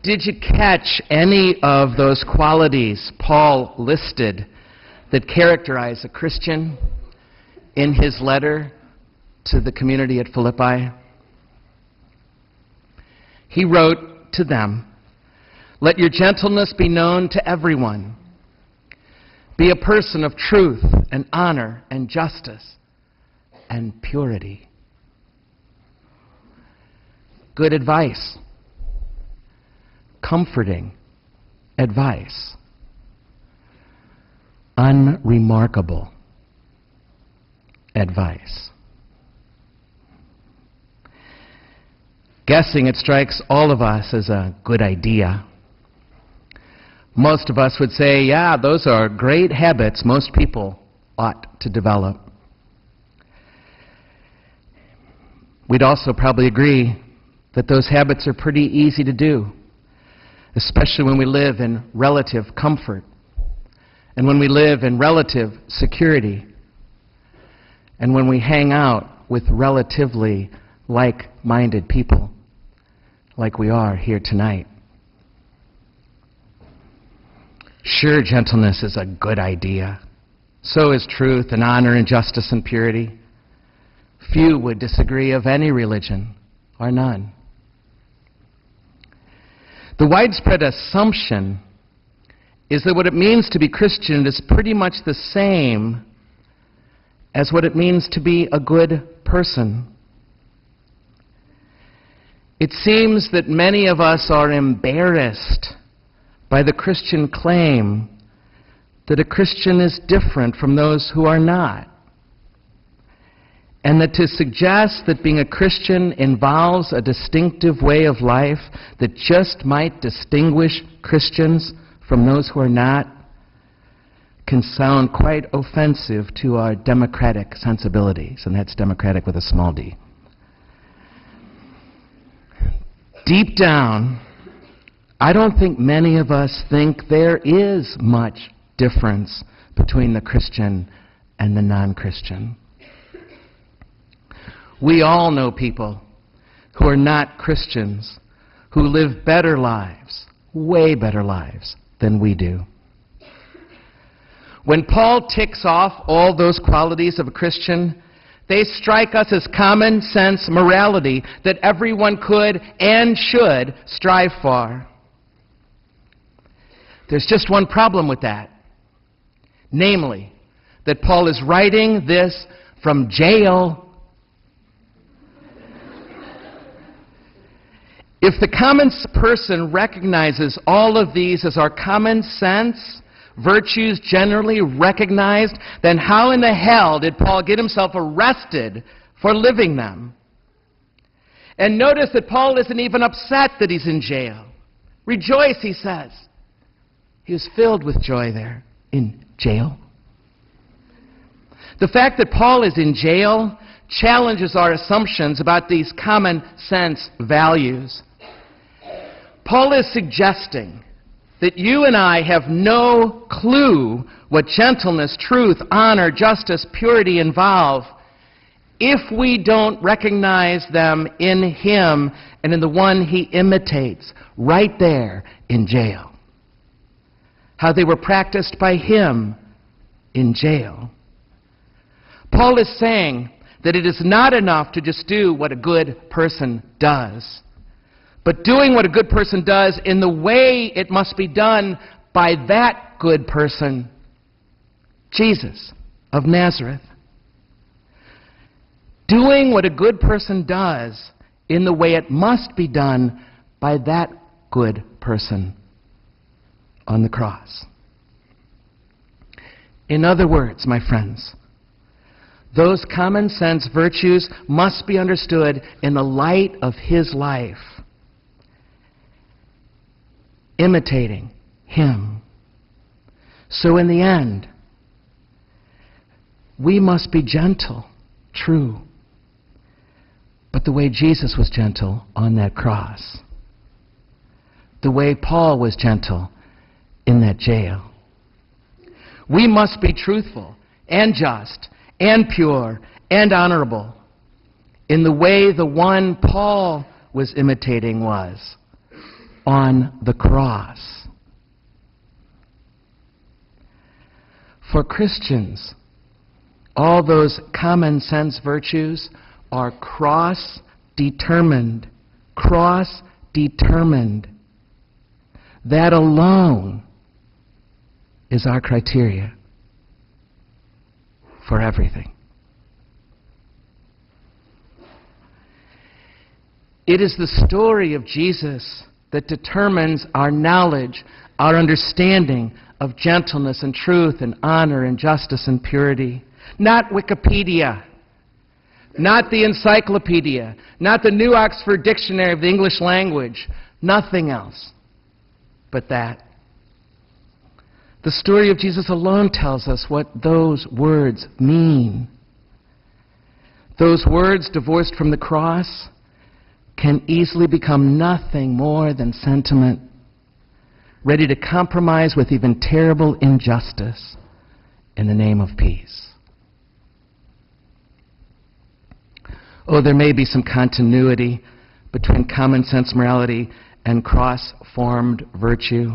did you catch any of those qualities Paul listed that characterize a Christian in his letter to the community at Philippi? He wrote to them, "Let your gentleness be known to everyone. Be a person of truth and honor and justice and purity." Good advice. Comforting advice. Unremarkable advice. Guessing it strikes all of us as a good idea. Most of us would say, yeah, those are great habits most people ought to develop. We'd also probably agree that those habits are pretty easy to do, especially when we live in relative comfort and when we live in relative security and when we hang out with relatively like-minded people like we are here tonight. Sure, gentleness is a good idea. So is truth and honor and justice and purity. Few would disagree of any religion, or none. The widespread assumption is that what it means to be Christian is pretty much the same as what it means to be a good person. It seems that many of us are embarrassed by the Christian claim that a Christian is different from those who are not, and that to suggest that being a Christian involves a distinctive way of life that just might distinguish Christians from those who are not can sound quite offensive to our democratic sensibilities, and that's democratic with a small d. Deep down, I don't think many of us think there is much difference between the Christian and the non-Christian. We all know people who are not Christians, who live better lives, way better lives than we do. When Paul ticks off all those qualities of a Christian, they strike us as common sense morality that everyone could and should strive for. There's just one problem with that, namely, that Paul is writing this from jail. If the common person recognizes all of these as our common sense virtues generally recognized, then how in the hell did Paul get himself arrested for living them? And notice that Paul isn't even upset that he's in jail. Rejoice, he says. He was filled with joy there in jail. The fact that Paul is in jail challenges our assumptions about these common sense values. Paul is suggesting that you and I have no clue what gentleness, truth, honor, justice, purity involve if we don't recognize them in him and in the one he imitates right there in jail. How they were practiced by him in jail. Paul is saying that it is not enough to just do what a good person does, but doing what a good person does in the way it must be done by that good person, Jesus of Nazareth. Doing what a good person does in the way it must be done by that good person on the cross. In other words, my friends, those common sense virtues must be understood in the light of his life, imitating him. So in the end, we must be gentle, true, but the way Jesus was gentle on that cross, the way Paul was gentle in that jail. We must be truthful and just and pure and honorable in the way the one Paul was imitating was, on the cross. For Christians, all those common sense virtues are cross-determined. Cross-determined. That alone is our criteria for everything. It is the story of Jesus that determines our knowledge, our understanding of gentleness and truth and honor and justice and purity. Not Wikipedia, not the encyclopedia, not the New Oxford Dictionary of the English language, nothing else but that. The story of Jesus alone tells us what those words mean. Those words, divorced from the cross, can easily become nothing more than sentiment, ready to compromise with even terrible injustice in the name of peace. Oh, there may be some continuity between common sense morality and cross-formed virtue,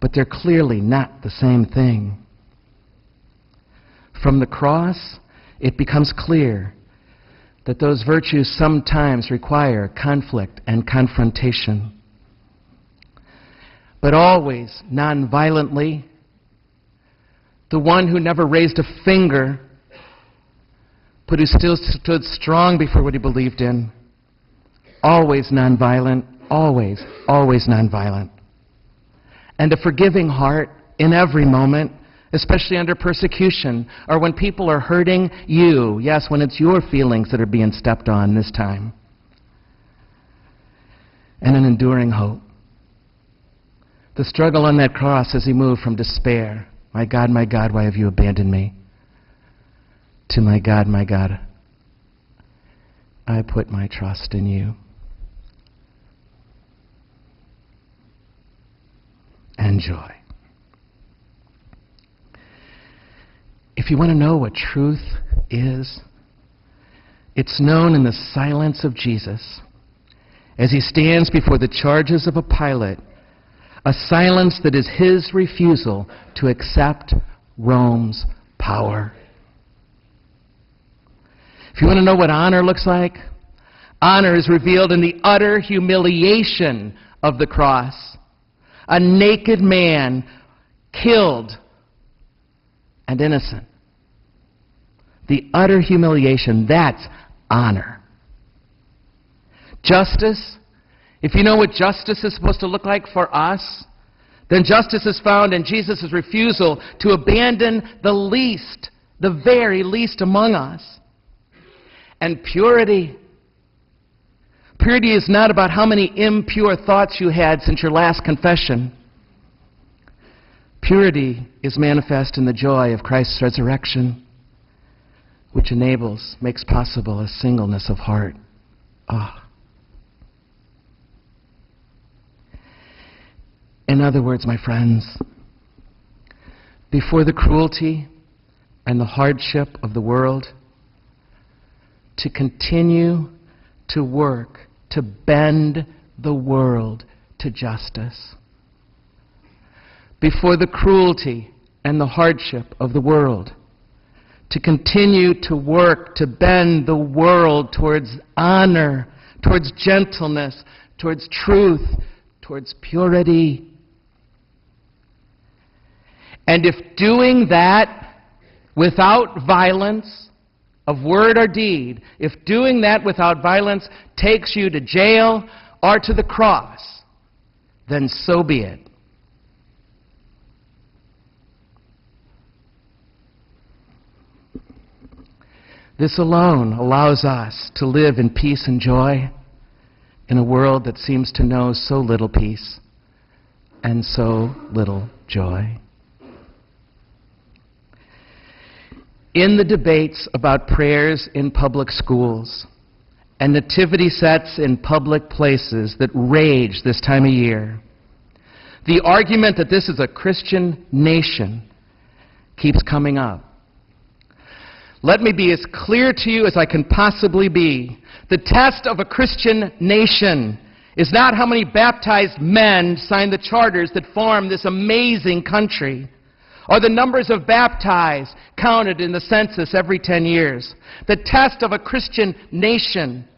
but they're clearly not the same thing. From the cross, it becomes clear that those virtues sometimes require conflict and confrontation, but always non-violently. The one who never raised a finger, but who still stood strong before what he believed in. Always nonviolent, always nonviolent. And a forgiving heart in every moment, especially under persecution, or when people are hurting you. Yes, when it's your feelings that are being stepped on this time. And an enduring hope. The struggle on that cross as he moved from despair, my God, why have you abandoned me?" to my God, I put my trust in you. And joy. If you want to know what truth is, it's known in the silence of Jesus as he stands before the charges of a Pilate, a silence that is his refusal to accept Rome's power. If you want to know what honor looks like, honor is revealed in the utter humiliation of the cross. A naked man killed and innocent. The utter humiliation, that's honor. Justice, if you know what justice is supposed to look like for us, then justice is found in Jesus' refusal to abandon the least, the very least among us. And purity. Purity is not about how many impure thoughts you had since your last confession. Purity is manifest in the joy of Christ's resurrection, which makes possible a singleness of heart. In other words, my friends, before the cruelty and the hardship of the world, to continue to work to bend the world to justice. Before the cruelty and the hardship of the world, to continue to work to bend the world towards honor, towards gentleness, towards truth, towards purity. And if doing that without violence of word or deed, if doing that without violence takes you to jail or to the cross, then so be it. This alone allows us to live in peace and joy in a world that seems to know so little peace and so little joy. In the debates about prayers in public schools and nativity sets in public places that rage this time of year, the argument that this is a Christian nation keeps coming up. Let me be as clear to you as I can possibly be. The test of a Christian nation is not how many baptized men sign the charters that form this amazing country, or the numbers of baptized counted in the census every 10 years. The test of a Christian nation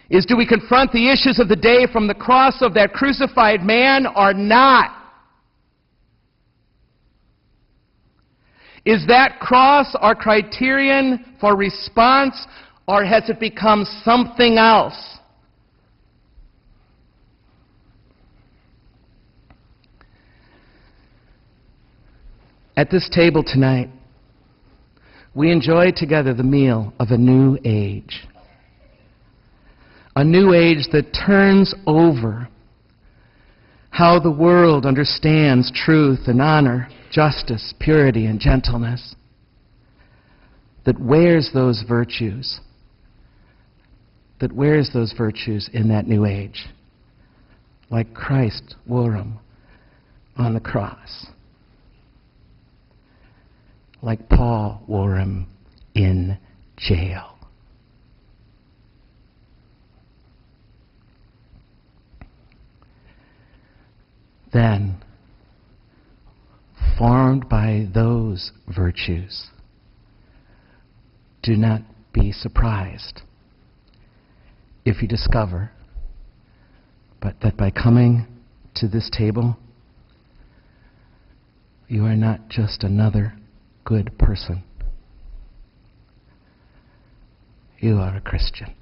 is, do we confront the issues of the day from the cross of that crucified man or not? Is that cross our criterion for response, or has it become something else? At this table tonight, we enjoy together the meal of a new age. A new age that turns over how the world understands truth and honor, justice, purity, and gentleness. That wears those virtues. That wears those virtues in that new age. Like Christ wore them on the cross. Like Paul wore him in jail. Then, formed by those virtues, do not be surprised if you discover that by coming to this table, you are not just another good person. You are a Christian.